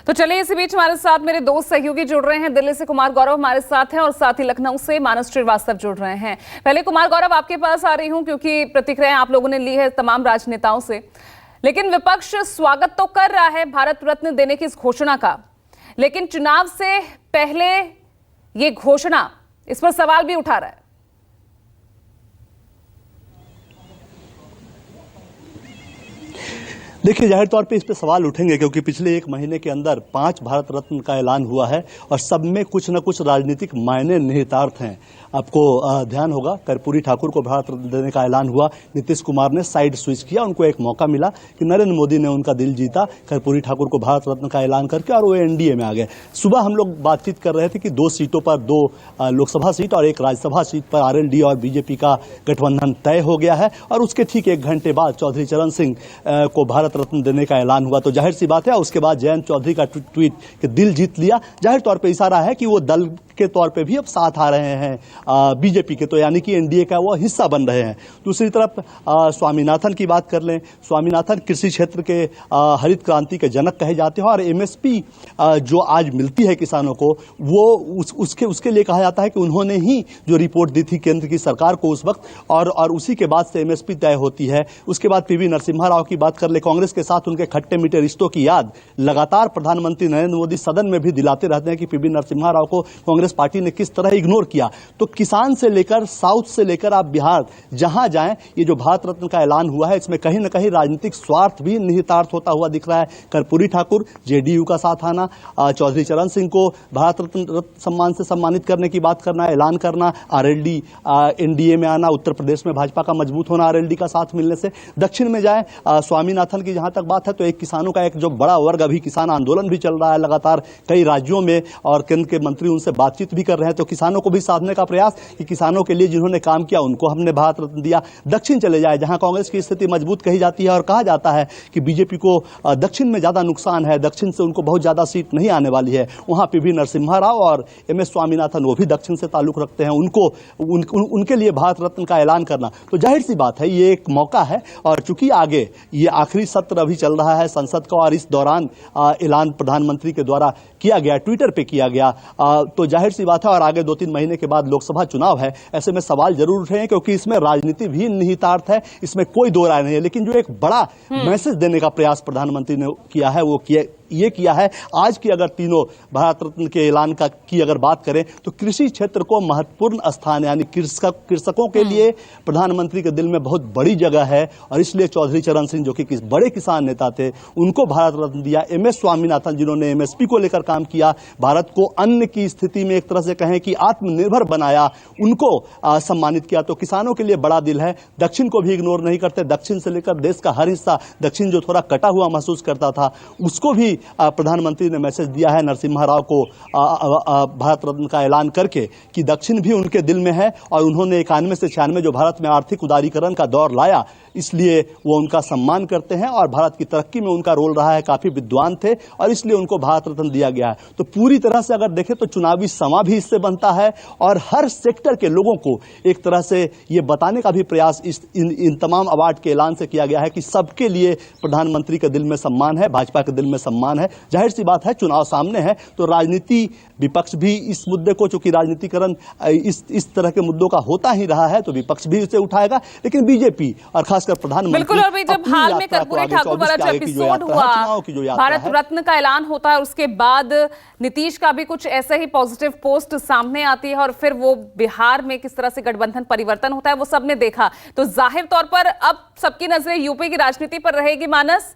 तो चलिए इसी बीच हमारे साथ मेरे दो सहयोगी जुड़ रहे हैं। दिल्ली से कुमार गौरव हमारे साथ हैं और साथ ही लखनऊ से मानस श्रीवास्तव जुड़ रहे हैं। पहले कुमार गौरव आपके पास आ रही हूं क्योंकि प्रतिक्रियाएं आप लोगों ने ली है तमाम राजनेताओं से, लेकिन विपक्ष स्वागत तो कर रहा है भारत रत्न देने की इस घोषणा का, लेकिन चुनाव से पहले ये घोषणा, इस पर सवाल भी उठा रहा है। देखिए, जाहिर तौर पे इस पे सवाल उठेंगे क्योंकि पिछले एक महीने के अंदर 5 भारत रत्न का ऐलान हुआ है और सब में कुछ न कुछ राजनीतिक मायने निहितार्थ हैं। आपको ध्यान होगा, कर्पूरी ठाकुर को भारत रत्न देने का ऐलान हुआ, नीतीश कुमार ने साइड स्विच किया, उनको एक मौका मिला कि नरेंद्र मोदी ने उनका दिल जीता, कर्पूरी ठाकुर को भारत रत्न का ऐलान करके, और वो एनडीए में आ गए। सुबह हम लोग बातचीत कर रहे थे कि 2 सीटों पर, 2 लोकसभा सीट और 1 राज्यसभा सीट पर आरएलडी और बीजेपी का गठबंधन तय हो गया है और उसके ठीक 1 घंटे बाद चौधरी चरण सिंह को भारत रत्न देने का ऐलान हुआ। तो जाहिर सी बात है, उसके बाद जयंत चौधरी का ट्वीट कि दिल जीत लिया, जाहिर तौर पे इशारा है कि वो दल के तौर पे भी अब साथ आ रहे हैं बीजेपी के, तो यानी कि एनडीए का वो हिस्सा बन रहे हैं। दूसरी तरफ स्वामीनाथन की बात कर लें, स्वामीनाथन कृषि क्षेत्र के हरित क्रांति के जनक कहे जाते हैं और एमएसपी जो आज मिलती है किसानों को, वो उसके लिए कहा जाता है कि उन्होंने ही जो रिपोर्ट दी थी केंद्र की सरकार को उस वक्त, और उसी के बाद से एमएसपी तय होती है। उसके बाद पीवी नरसिम्हा राव की बात कर ले, कांग्रेस के साथ उनके खट्टे मीठे रिश्तों की याद लगातार प्रधानमंत्री नरेंद्र मोदी सदन में भी दिलाते रहते हैं कि पीवी नरसिम्हा राव को कांग्रेस पार्टी ने किस तरह इग्नोर किया। तो किसान से लेकर साउथ से लेकर आप बिहार जहां जाएं, ये जो भारत रत्न का ऐलान हुआ है, इसमें कहीं न कहीं राजनीतिक स्वार्थ भी निहितार्थ होता हुआ दिख रहा है। कर्पूरी ठाकुर, जेडीयू का साथ आना, चौधरी चरण सिंह को भारत रत्न सम्मान से सम्मानित करने की बात करना, ऐलान करना, आरएलडी एनडीए में आना, उत्तर प्रदेश में भाजपा का मजबूत होना आरएलडी का साथ मिलने से। दक्षिण में जाए, स्वामीनाथन की जहां तक बात है, तो एक किसानों का एक जो बड़ा वर्ग, अभी किसान आंदोलन भी चल रहा है लगातार कई राज्यों में और केंद्र के मंत्री उनसे बातचीत भी कर रहे हैं, तो किसानों को भी साधने का प्रयास कि किसानों के लिए जिन्होंने काम किया उनको हमने भारत रत्न दिया। दक्षिण चले जाए, जहां कांग्रेस की स्थिति मजबूत कही जाती है और कहा जाता है कि बीजेपी को दक्षिण में ज्यादा नुकसान है, दक्षिण से उनको बहुत ज्यादा सीट नहीं आने वाली है, वहां पीवी नरसिम्हा राव और एमएस स्वामीनाथन, वो भी दक्षिण से ताल्लुक रखते हैं, उनके लिए भारत रत्न का ऐलान करना। तो जाहिर सी बात है, ये एक मौका है और चूंकि आगे ये आखिरी सत्र अभी चल रहा है संसद का और इस दौरान ऐलान प्रधानमंत्री के द्वारा किया गया, ट्विटर पे किया गया, तो जाहिर सी बात है और आगे 2-3 महीने के बाद लोकसभा चुनाव है, ऐसे में सवाल जरूर उठ रहे हैं क्योंकि इसमें राजनीति भी निहितार्थ है, इसमें कोई दो राय नहीं है। लेकिन जो एक बड़ा मैसेज देने का प्रयास प्रधानमंत्री ने किया है, वो ये किया है आज की, अगर तीनों भारत रत्न के ऐलान की अगर बात करें तो कृषि क्षेत्र को महत्वपूर्ण स्थान, यानी कृषकों के लिए प्रधानमंत्री के दिल में बहुत बड़ी जगह है और इसलिए चौधरी चरण सिंह जो कि बड़े किसान नेता थे, उनको भारत रत्न दिया। एमएस स्वामीनाथन जिन्होंने एमएसपी को लेकर काम किया, भारत को अन्न की स्थिति में एक तरह से कहें कि आत्मनिर्भर बनाया, उनको सम्मानित किया। तो किसानों के लिए बड़ा दिल है। दक्षिण को भी इग्नोर नहीं करते, दक्षिण से लेकर देश का हर हिस्सा, दक्षिण जो थोड़ा कटा हुआ महसूस करता था, उसको भी प्रधानमंत्री ने मैसेज दिया है नरसिम्हा राव को भारत रत्न का ऐलान करके कि दक्षिण भी उनके दिल में है और उन्होंने 91 से 96 जो भारत में आर्थिक उदारीकरण का दौर लाया, इसलिए वो उनका सम्मान करते हैं और भारत की तरक्की में उनका रोल रहा है, काफी विद्वान थे और इसलिए उनको भारत रत्न दिया गया है। तो पूरी तरह से अगर देखें तो चुनावी समा भी इससे बनता है और हर सेक्टर के लोगों को एक तरह से ये बताने का भी प्रयास इन तमाम अवार्ड के ऐलान से किया गया है कि सबके लिए प्रधानमंत्री के दिल में सम्मान है, भाजपा के दिल में सम्मान है। जाहिर सी बात है, चुनाव सामने है तो राजनीति, विपक्ष भी इस मुद्दे को, चूंकि राजनीतिकरण इस तरह के मुद्दों का होता ही रहा है, तो विपक्ष भी इसे उठाएगा, लेकिन बीजेपी और खासकर प्रधानमंत्री, बिल्कुल, और भी जब हाल में कर्पूरी ठाकुर वाला जो एपिसोड हुआ, भारत रत्न का ऐलान होता है, उसके बाद नीतीश का भी कुछ ऐसे ही पॉजिटिव पोस्ट सामने आती है और फिर वो बिहार में किस तरह से गठबंधन परिवर्तन होता है वो सबने देखा। तो जाहिर तौर पर अब सबकी नजरें यूपी की राजनीति पर रहेगी। मानस,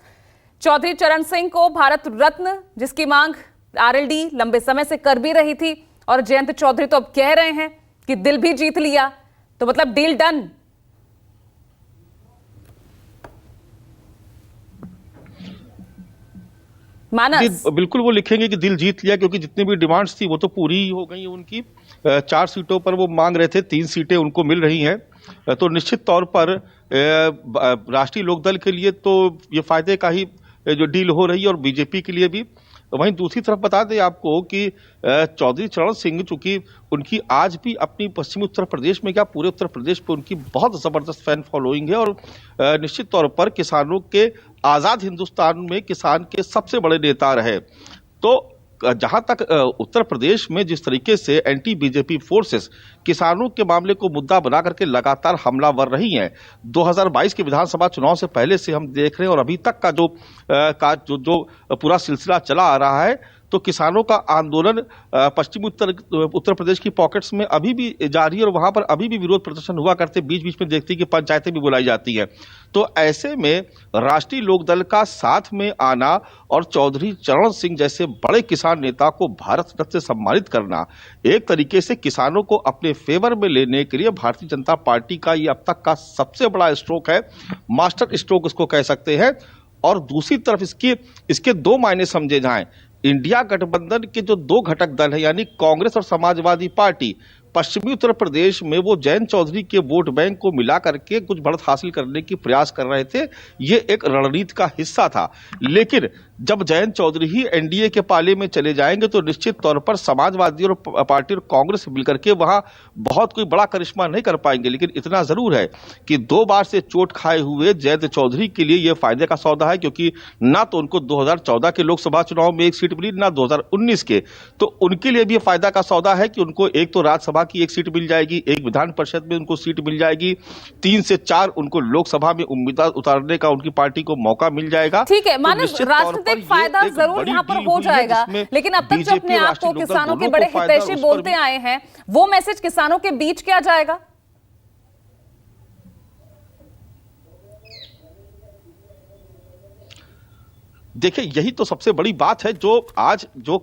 चौधरी चरण सिंह को भारत रत्न, जिसकी मांग आरएलडी लंबे समय से कर भी रही थी, और जयंत चौधरी तो अब कह रहे हैं कि दिल भी जीत लिया, तो मतलब डील डन। मानस, बिल्कुल वो लिखेंगे कि दिल जीत लिया, क्योंकि जितनी भी डिमांड्स थी वो तो पूरी हो गई उनकी। 4 सीटों पर वो मांग रहे थे, 3 सीटें उनको मिल रही हैं, तो निश्चित तौर पर राष्ट्रीय लोकदल के लिए तो ये फायदे का ही जो डील हो रही है और बीजेपी के लिए भी। वहीं दूसरी तरफ बता दें आपको कि चौधरी चरण सिंह, चूंकि उनकी आज भी अपनी पश्चिमी उत्तर प्रदेश में क्या पूरे उत्तर प्रदेश पे उनकी बहुत जबरदस्त फैन फॉलोइंग है और निश्चित तौर पर किसानों के, आजाद हिंदुस्तान में किसान के सबसे बड़े नेता रहे। तो जहां तक उत्तर प्रदेश में जिस तरीके से एंटी बीजेपी फोर्सेस किसानों के मामले को मुद्दा बना करके लगातार हमलावर रही हैं, 2022 के विधानसभा चुनाव से पहले से हम देख रहे हैं और अभी तक का जो पूरा सिलसिला चला आ रहा है, तो किसानों का आंदोलन पश्चिमी उत्तर प्रदेश की पॉकेट्स में अभी भी जारी है और वहां पर अभी भी विरोध प्रदर्शन हुआ करते, बीच बीच में देखते हैं कि पंचायतें भी बुलाई जाती हैं। तो ऐसे में राष्ट्रीय लोकदल का साथ में आना और चौधरी चरण सिंह जैसे बड़े किसान नेता को भारत रत्न से सम्मानित करना एक तरीके से किसानों को अपने फेवर में लेने के लिए भारतीय जनता पार्टी का ये अब तक का सबसे बड़ा स्ट्रोक है, मास्टर स्ट्रोक इसको कह सकते हैं। और दूसरी तरफ इसके दो मायने समझे जाएं। इंडिया गठबंधन के जो दो घटक दल है यानी कांग्रेस और समाजवादी पार्टी, पश्चिमी उत्तर प्रदेश में वो जयंत चौधरी के वोट बैंक को मिला करके कुछ बढ़त हासिल करने की प्रयास कर रहे थे। ये एक रणनीति का हिस्सा था, लेकिन जब जयंत चौधरी ही एनडीए के पाले में चले जाएंगे तो निश्चित तौर पर समाजवादी और पार्टी और कांग्रेस मिलकर के वहां बहुत कोई बड़ा करिश्मा नहीं कर पाएंगे। लेकिन इतना जरूर है कि 2 बार से चोट खाए हुए जयंत चौधरी के लिए यह फायदे का सौदा है, क्योंकि ना तो उनको 2014 के लोकसभा चुनाव में एक सीट मिली, ना 2019 के, तो उनके लिए भी फायदा का सौदा है कि उनको एक तो राज्यसभा की एक सीट मिल जाएगी, एक विधान परिषद में उनको सीट मिल जाएगी, 3 से 4 उनको लोकसभा में उम्मीदवार उतारने का उनकी पार्टी को मौका मिल जाएगा। ठीक है, मानव राजनीतिक फायदा जरूर यहाँ पर हो जाएगा, लेकिन अब तक जो अपने आप को किसानों के बड़े हितैषी बोलते आए हैं, वो मैसेज किसानों के बीच क्या जाएगा? देखिए, यही तो सबसे बड़ी बात है जो आज जो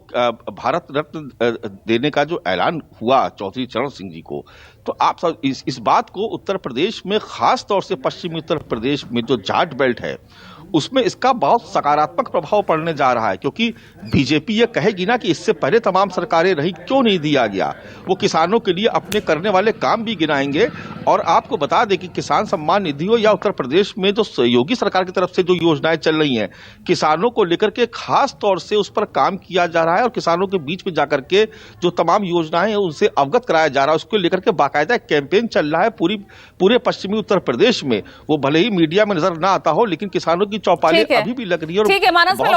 भारत रत्न देने का जो ऐलान हुआ चौधरी चरण सिंह जी को, तो आप सब इस बात को उत्तर प्रदेश में, खास तौर से पश्चिमी उत्तर प्रदेश में जो जाट बेल्ट है उसमें इसका बहुत सकारात्मक प्रभाव पड़ने जा रहा है, क्योंकि बीजेपी ये कहेगी ना कि इससे पहले तमाम सरकारें रही, क्यों नहीं दिया गया। वो किसानों के लिए अपने करने वाले काम भी गिनाएंगे। और आपको बता दें कि किसान सम्मान निधि हो या उत्तर प्रदेश में जो योगी सरकार की तरफ से जो योजनाएं चल रही हैं, किसानों को लेकर के खास तौर से उस पर काम किया जा रहा है और किसानों के बीच में जाकर के जो तमाम योजनाएं हैं उनसे अवगत कराया जा रहा है। उसको लेकर के बाकायदा कैंपेन चल रहा है पूरे पश्चिमी उत्तर प्रदेश में। वो भले ही मीडिया में नजर ना आता हो, लेकिन किसानों की चौपालें अभी भी लग रही है। ठीक है मानस, मैं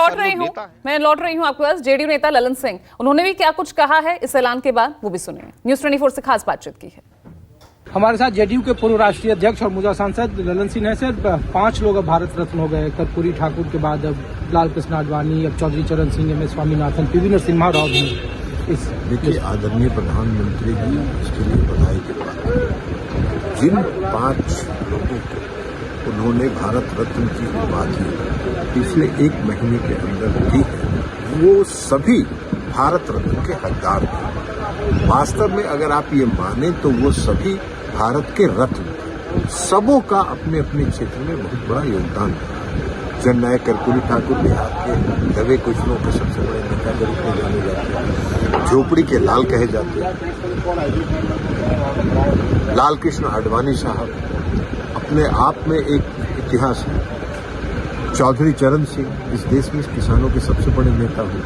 लौट रही हूँ आपके पास। जेडीयू नेता ललन सिंह, उन्होंने भी क्या कुछ कहा है इस ऐलान के बाद, वो भी सुनिए। न्यूज़ 24 से खास बातचीत की है। हमारे साथ जेडीयू के पूर्व राष्ट्रीय अध्यक्ष और मौजूदा सांसद ललन सिंह है। सर, 5 लोग अब भारत रत्न हो गए, कर्पूरी ठाकुर के बाद अब लाल कृष्ण आडवाणी, अब Chaudhary Charan Singh, M S Swaminathan, PV Narasimha Rao भी। देखिए, आदरणीय प्रधानमंत्री जी इसके लिए बधाई के बाद जिन 5 लोगों को उन्होंने भारत रत्न की उपाधि पिछले 1 महीने के अंदर दी है, वो सभी भारत रत्न के हकदार थे। वास्तव में अगर आप ये माने तो वो सभी भारत के रत्न थे। सबों का अपने अपने क्षेत्र में बहुत बड़ा योगदान था। जननायक कर्पूरी ठाकुर बिहार के दबे कुचलों के सबसे बड़े नेता के रूप में जाने जाते हैं, झोपड़ी के लाल कहे जाते हैं। लाल कृष्ण आडवाणी साहब अपने आप में एक इतिहास है। चौधरी चरण सिंह इस देश में किसानों के सबसे बड़े नेता हुए।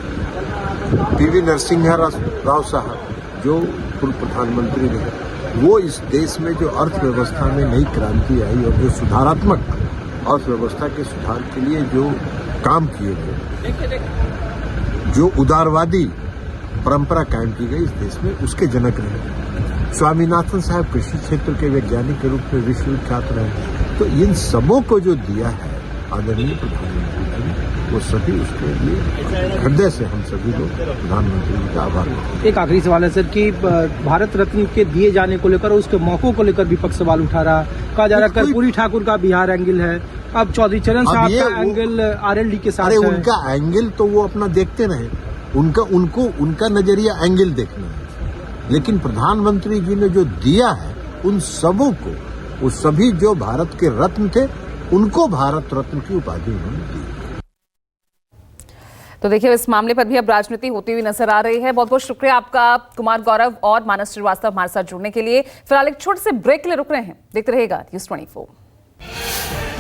पीवी नरसिम्हा राव साहब जो पूर्व प्रधानमंत्री रहे, वो इस देश में जो अर्थव्यवस्था में नई क्रांति आई और जो सुधारात्मक अर्थव्यवस्था के सुधार के लिए जो काम किए गए, जो उदारवादी परंपरा कायम की गई इस देश में, उसके जनक रहे। स्वामीनाथन साहब कृषि क्षेत्र के वैज्ञानिक के रूप में विश्वविख्यात रहे। तो इन सबों को जो दिया है आदरणीय प्रधानमंत्री जी ने, वो सभी उसके लिए हृदय से हम सभी लोग प्रधानमंत्री जी का आभार मानते हैं। एक आखिरी सवाल है सर कि भारत रत्न के दिए जाने को लेकर, उसके मौकों को लेकर विपक्ष सवाल उठा रहा, कहा जा रहा है कर्पूरी ठाकुर का बिहार एंगल है, अब चौधरी चरण साहब का एंगल आरएलडी के साथ है। उनका एंगल तो वो अपना देखते रहे, उनका नजरिया एंगल देखना है, लेकिन प्रधानमंत्री जी ने जो दिया है उन सबों को, वो सभी जो भारत के रत्न थे, उनको भारत रत्न की उपाधि उन्होंने दी। तो देखिए, इस मामले पर भी अब राजनीति होती हुई नजर आ रही है। बहुत बहुत शुक्रिया आपका कुमार गौरव और मानस श्रीवास्तव हमारे साथ जुड़ने के लिए। फिलहाल एक छोटे से ब्रेक के लिए रुक रहे हैं, देखते रहिएगा न्यूज़ 24।